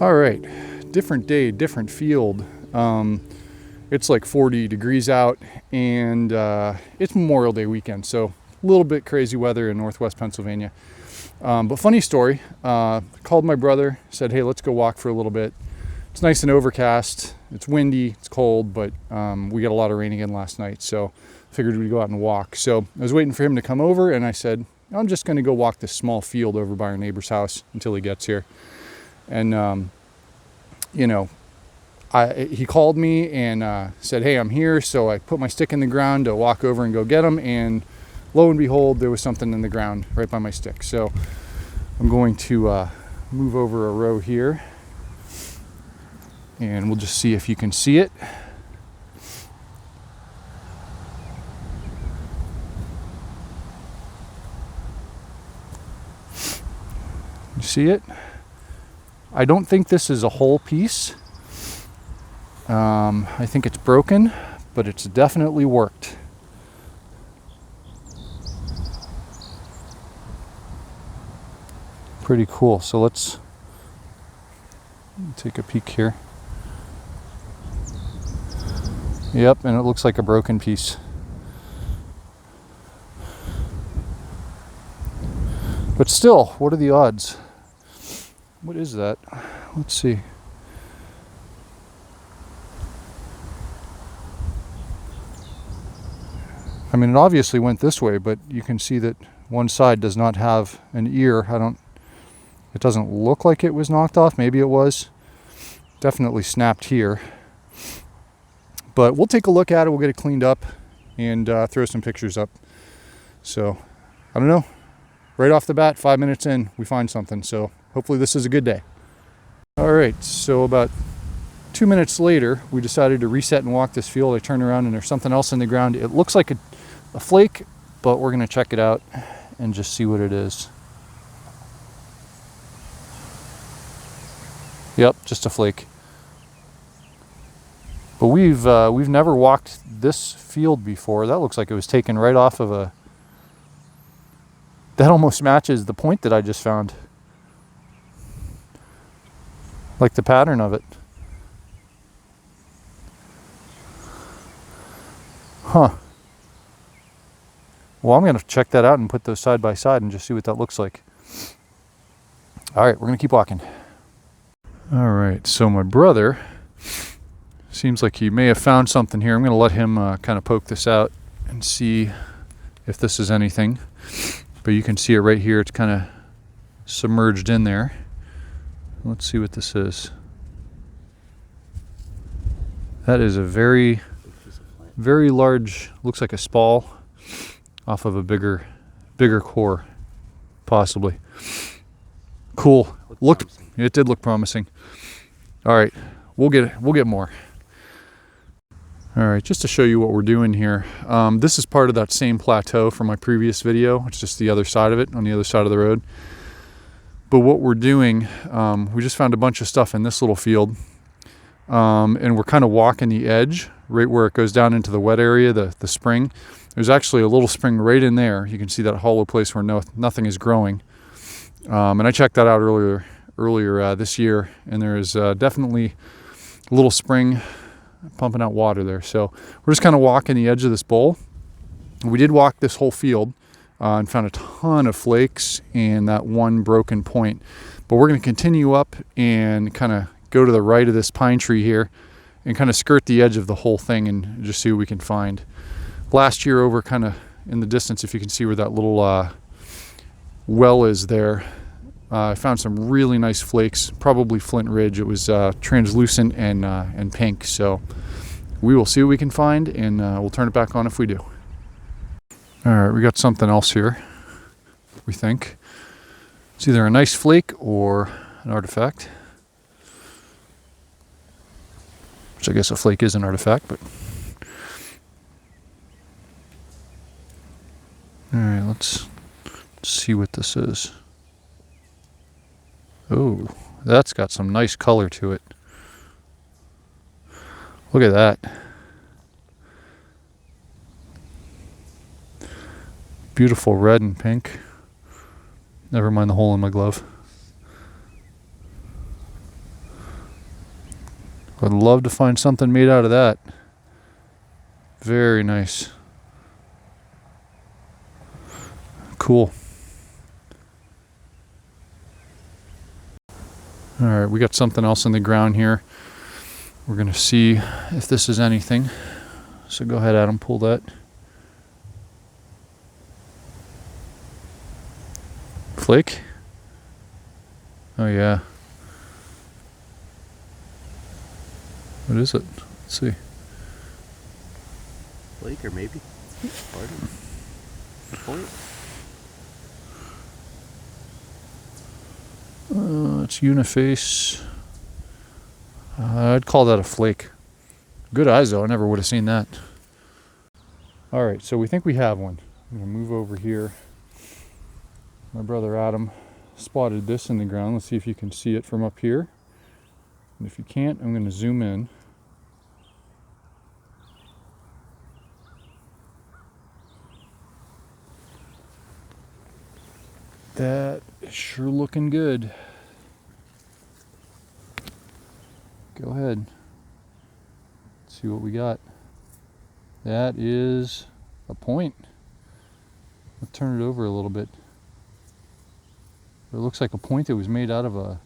All right, different day, different field. It's like 40 degrees out, and it's Memorial Day weekend, so a little bit crazy weather in Northwest Pennsylvania. But funny story, called my brother, said, hey, let's go walk for a little bit. It's nice and overcast, it's windy, it's cold, but we got a lot of rain again last night, so figured we'd go out and walk. So I was waiting for him to come over, and I said, I'm just gonna go walk this small field over by our neighbor's house until he gets here. And you know, he called me and said, hey, I'm here. So I put my stick in the ground to walk over and go get him, and lo and behold, there was something in the ground right by my stick. So I'm going to move over a row here, and we'll just see if you can see it. You see it? I don't think this is a whole piece. I think it's broken, but it's definitely worked. Pretty cool. So let's take a peek here. Yep, and it looks like a broken piece. But still, what are the odds? What is that? Let's see. I mean, it obviously went this way, but you can see that one side does not have an ear. It doesn't look like it was knocked off. Maybe it was. Definitely snapped here. But we'll take a look at it. We'll get it cleaned up and throw some pictures up. So, I don't know. Right off the bat, 5 minutes in, we find something. So, hopefully this is a good day. All right, so about 2 minutes later, we decided to reset and walk this field. I turned around and there's something else in the ground. It looks like a flake, but we're gonna check it out and just see what it is. Yep, just a flake. But we've never walked this field before. That looks like it was taken right off of a... That almost matches the point that I just found. Like the pattern of it. Huh. Well, I'm going to check that out and put those side by side and just see what that looks like. All right, we're going to keep walking. All right, so my brother seems like he may have found something here. I'm going to let him kind of poke this out and see if this is anything. But you can see it right here. It's kind of submerged in there. Let's see what this is. That is a very, very large, looks like a spall off of a bigger core, possibly. Cool. It did look promising. All right, we'll get more. All right, just to show you what we're doing here. This is part of that same plateau from my previous video. It's just the other side of it, on the other side of the road. But what we're doing, we just found a bunch of stuff in this little field. And we're kind of walking the edge, right where it goes down into the wet area, the spring. There's actually a little spring right in there. You can see that hollow place where nothing is growing. And I checked that out earlier this year, and there is definitely a little spring pumping out water there. So we're just kind of walking the edge of this bowl. We did walk this whole field and found a ton of flakes and that one broken point. But we're going to continue up and kind of go to the right of this pine tree here and kind of skirt the edge of the whole thing and just see what we can find. Last year over kind of in the distance, if you can see where that little well is there, I found some really nice flakes, probably Flint Ridge. It was translucent and pink. So we will see what we can find, and we'll turn it back on if we do. All right, we got something else here, we think. It's either a nice flake or an artifact. Which I guess a flake is an artifact, but... All right, let's see what this is. Oh, that's got some nice color to it. Look at that. Beautiful red and pink. Never mind the hole in my glove. I'd love to find something made out of that. Very nice. Cool. All right, we got something else in the ground here. We're gonna see if this is anything. So go ahead, Adam, pull that. Flake? Oh yeah. What is it? Let's see. Flake or maybe? Pardon. The point? It's uniface. I'd call that a flake. Good eyes though, I never would have seen that. All right, so we think we have one. I'm gonna move over here. My brother Adam spotted this in the ground. Let's see if you can see it from up here. And if you can't, I'm gonna zoom in. That is sure looking good. Go ahead. Let's see what we got. That is a point. I'll turn it over a little bit. It looks like a point that was made out of a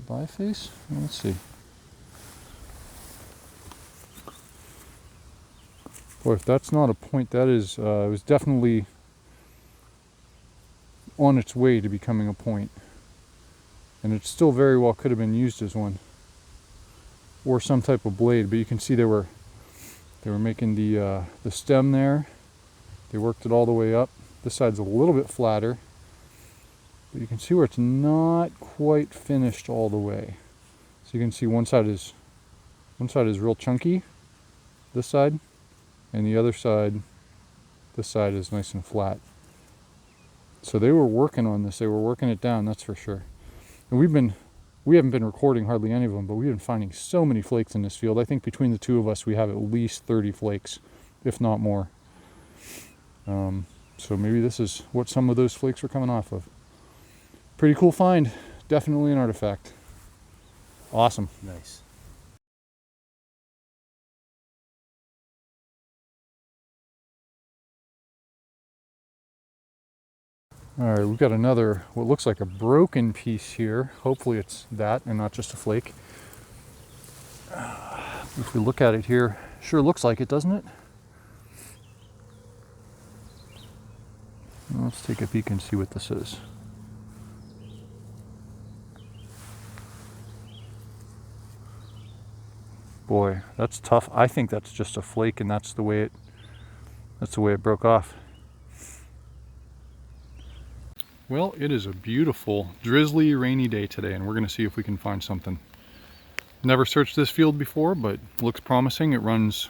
biface. Let's see. Boy, if that's not a point, that is, it was definitely on its way to becoming a point. And it still very well could have been used as one. Or some type of blade, but you can see they were making the stem there. They worked it all the way up. This side's a little bit flatter, but you can see where it's not quite finished all the way. So you can see one side is real chunky, this side, and the other side, this side is nice and flat. So they were working on this. They were working it down, that's for sure. And we haven't been recording hardly any of them, but we've been finding so many flakes in this field. I think between the two of us, we have at least 30 flakes, if not more. So maybe this is what some of those flakes were coming off of. Pretty cool find. Definitely an artifact. Awesome. Nice. All right, we've got another, what looks like a broken piece here. Hopefully it's that and not just a flake. If we look at it here, sure looks like it, doesn't it? Let's take a peek and see what this is. Boy, that's tough. I think that's just a flake, and that's the way it broke off. Well, it is a beautiful, drizzly, rainy day today, and we're going to see if we can find something. Never searched this field before, but looks promising. It runs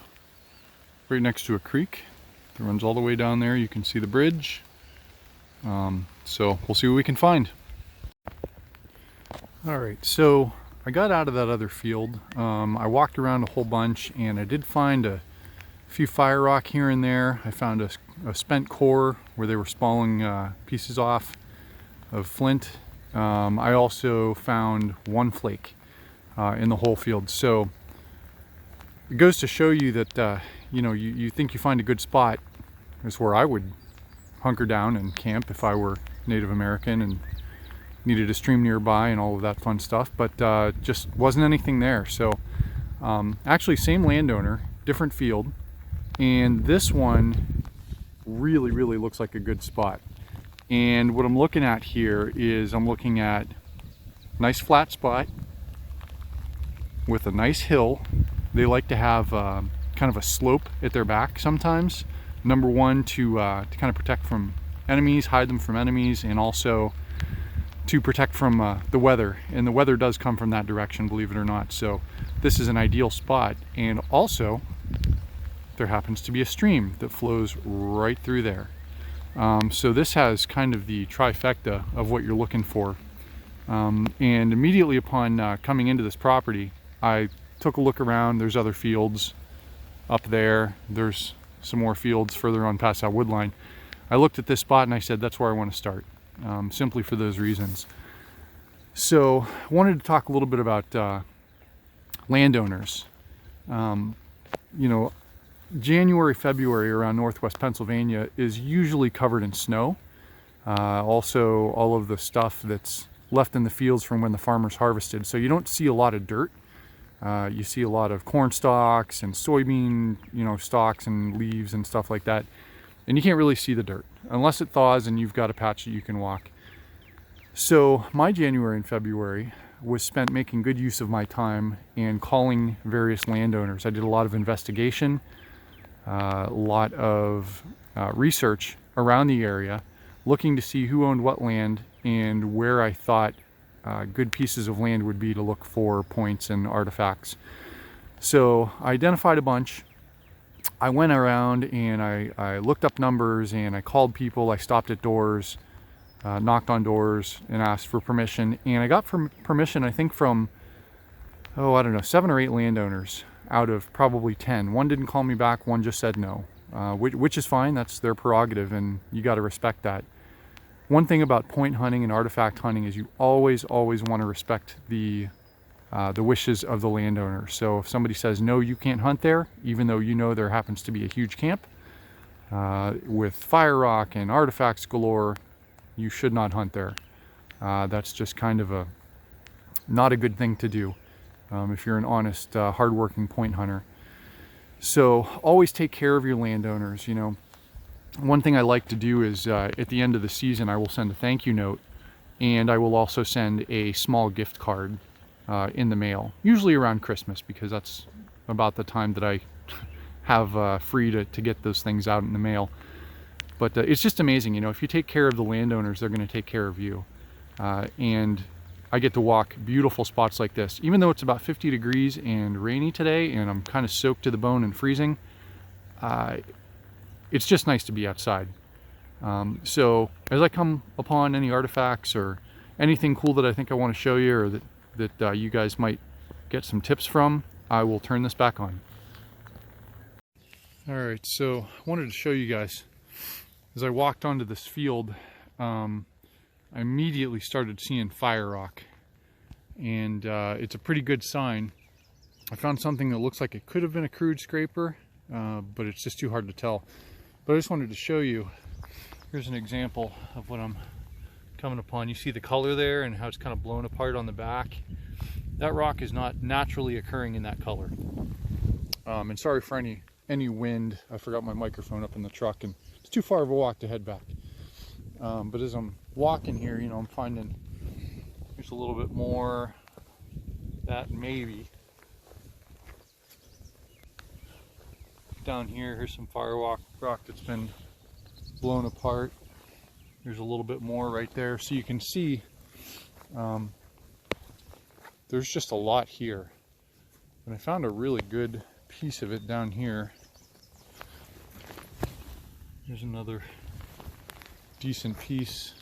right next to a creek. It runs all the way down there. You can see the bridge. So we'll see what we can find. All right, so I got out of that other field. I walked around a whole bunch, and I did find a few fire rock here and there. I found a spent core where they were spalling pieces off of flint. I also found one flake in the whole field. So it goes to show you that you think you find a good spot. Is where I would hunker down and camp if I were Native American and needed a stream nearby and all of that fun stuff, but just wasn't anything there. So actually same landowner, different field, and this one really looks like a good spot. And what I'm looking at here is I'm looking at a nice flat spot with a nice hill. They like to have kind of a slope at their back sometimes. Number one, to kind of protect from enemies, hide them from enemies, and also to protect from the weather. And the weather does come from that direction, believe it or not. So this is an ideal spot. And also, there happens to be a stream that flows right through there. So this has kind of the trifecta of what you're looking for. And immediately upon coming into this property, I took a look around. There's other fields up there. There's some more fields further on past that wood line. I looked at this spot and I said, that's where I want to start, simply for those reasons. So I wanted to talk a little bit about landowners. You know, January, February around northwest Pennsylvania is usually covered in snow. Also, all of the stuff that's left in the fields from when the farmers harvested. So you don't see a lot of dirt. You see a lot of corn stalks and soybean, you know, stalks and leaves and stuff like that. And you can't really see the dirt unless it thaws and you've got a patch that you can walk. So my January and February was spent making good use of my time and calling various landowners. I did a lot of investigation, a lot of research around the area, looking to see who owned what land and where I thought good pieces of land would be to look for points and artifacts. So I identified a bunch. I went around and I looked up numbers and I called people. I stopped at doors, knocked on doors and asked for permission. And I got permission, I think, from, I don't know, 7 or 8 landowners out of probably 10. One didn't call me back, one just said no, which is fine. That's their prerogative and you got to respect that. One thing about point hunting and artifact hunting is you always want to respect the wishes of the landowner. So if somebody says, no, you can't hunt there, even though you know there happens to be a huge camp with fire rock and artifacts galore, you should not hunt there. That's just kind of not a good thing to do if you're an honest, hardworking point hunter. So always take care of your landowners. You know, one thing I like to do is at the end of the season, I will send a thank you note, and I will also send a small gift card in the mail, usually around Christmas, because that's about the time that I have free to get those things out in the mail. But it's just amazing, you know, if you take care of the landowners, they're going to take care of you. And I get to walk beautiful spots like this, even though it's about 50 degrees and rainy today, and I'm kind of soaked to the bone and freezing. It's just nice to be outside. So as I come upon any artifacts or anything cool that I think I want to show you, or that you guys might get some tips from, I will turn this back on. All right, so I wanted to show you guys, as I walked onto this field, I immediately started seeing fire rock, and it's a pretty good sign. I found something that looks like it could have been a crude scraper, but it's just too hard to tell. But I just wanted to show you, here's an example of what I'm coming upon. You see the color there and how it's kind of blown apart on the back. That rock is not naturally occurring in that color. And sorry for any wind. I forgot my microphone up in the truck and it's too far of a walk to head back. But as I'm walking here, you know, I'm finding there's a little bit more, that maybe. Down here, here's some fire rock that's been blown apart. There's a little bit more right there. So you can see there's just a lot here. And I found a really good piece of it down here. There's another decent piece.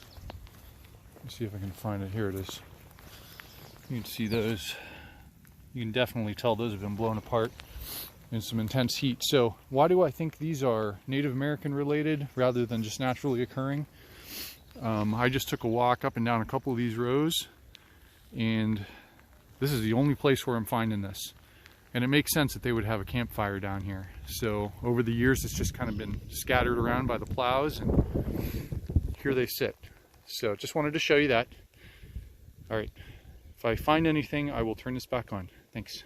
Let's see if I can find it. Here it is. You can see those. You can definitely tell those have been blown apart in some intense heat. So why do I think these are Native American related rather than just naturally occurring? I just took a walk up and down a couple of these rows, and this is the only place where I'm finding this. And it makes sense that they would have a campfire down here. So over the years, it's just kind of been scattered around by the plows, and here they sit. So just wanted to show you that. All right, if I find anything, I will turn this back on. Thanks.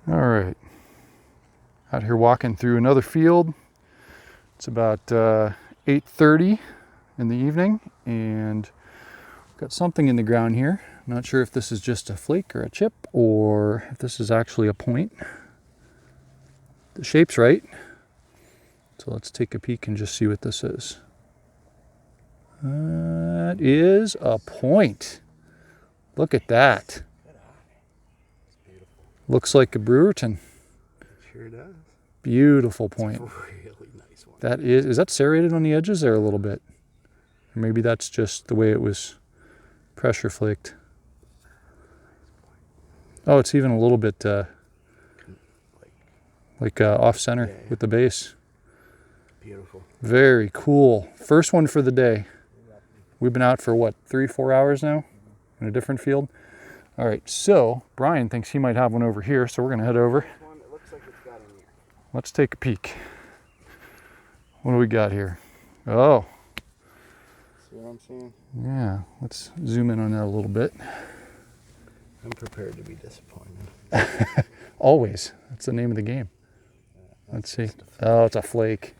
All right, out here walking through another field. It's about 8:30 in the evening, and got something in the ground here. Not sure if this is just a flake or a chip, or if this is actually a point. The shape's right, so let's take a peek and just see what this is. That is a point. Look at that. Looks like a Brewerton. Sure does. Beautiful point. It's a really nice one. That is that serrated on the edges there a little bit? Or maybe that's just the way it was pressure flaked. Oh, it's even a little bit like off center with the base. Beautiful. Very cool. First one for the day. We've been out for what, 3-4 hours now in a different field. All right, so Brian thinks he might have one over here, so we're gonna head over. One that looks like it's got in here. Let's take a peek. What do we got here? Oh, See what I'm seeing? yeah, let's zoom in on that a little bit. I'm prepared to be disappointed. Always, that's the name of the game. Let's see. Oh, it's a flake.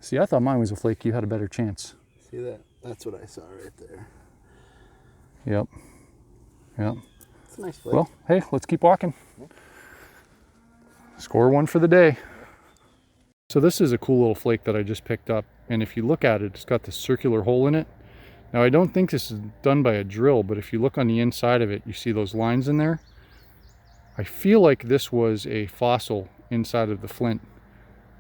See, I thought mine was a flake. You had a better chance. See that? That's what I saw right there. Yep. Yep. It's a nice flake. Well, hey, let's keep walking. Score one for the day. So this is a cool little flake that I just picked up. And if you look at it, it's got this circular hole in it. Now, I don't think this is done by a drill, but if you look on the inside of it, you see those lines in there. I feel like this was a fossil inside of the flint.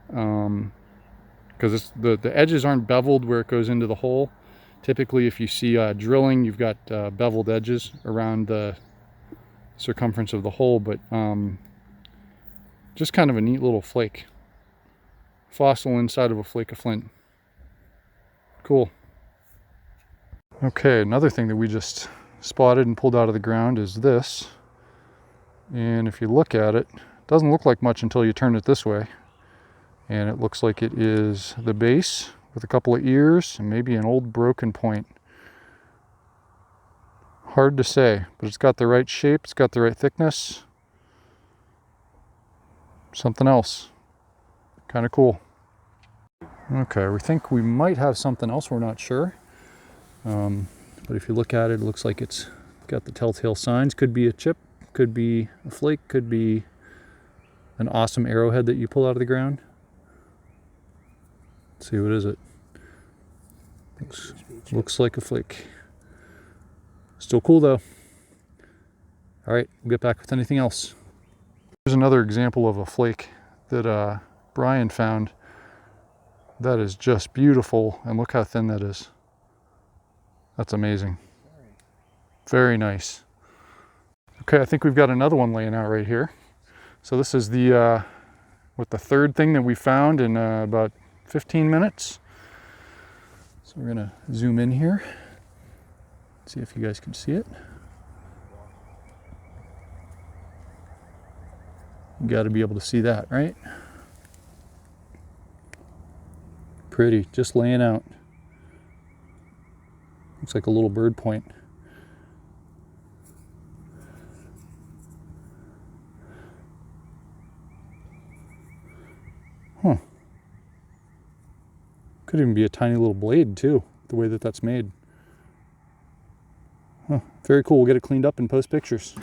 Because the edges aren't beveled where it goes into the hole. Typically, if you see drilling, you've got beveled edges around the circumference of the hole, but just kind of a neat little flake. Fossil inside of a flake of flint. Cool. Okay, another thing that we just spotted and pulled out of the ground is this. And if you look at it, it doesn't look like much until you turn it this way. And it looks like it is the base with a couple of ears and maybe an old broken point. Hard to say, but it's got the right shape, it's got the right thickness. Something else. Kind of cool. Okay, we think we might have something else, we're not sure. But if you look at it, it looks like it's got the telltale signs. Could be a chip, could be a flake, could be an awesome arrowhead that you pull out of the ground. Let's see, what is it? Looks like a flake. Still cool though. All right, we'll get back with anything else. Here's another example of a flake that Brian found. That is just beautiful, and look how thin that is. That's amazing. Very nice. Okay, I think we've got another one laying out right here. So this is the third thing that we found in about 15 minutes. So we're gonna zoom in here, see if you guys can see it. You got to be able to see that, right? Pretty, just laying out. Looks like a little bird point. Huh. Could even be a tiny little blade too, the way that that's made. Huh. Very cool. We'll get it cleaned up and post pictures.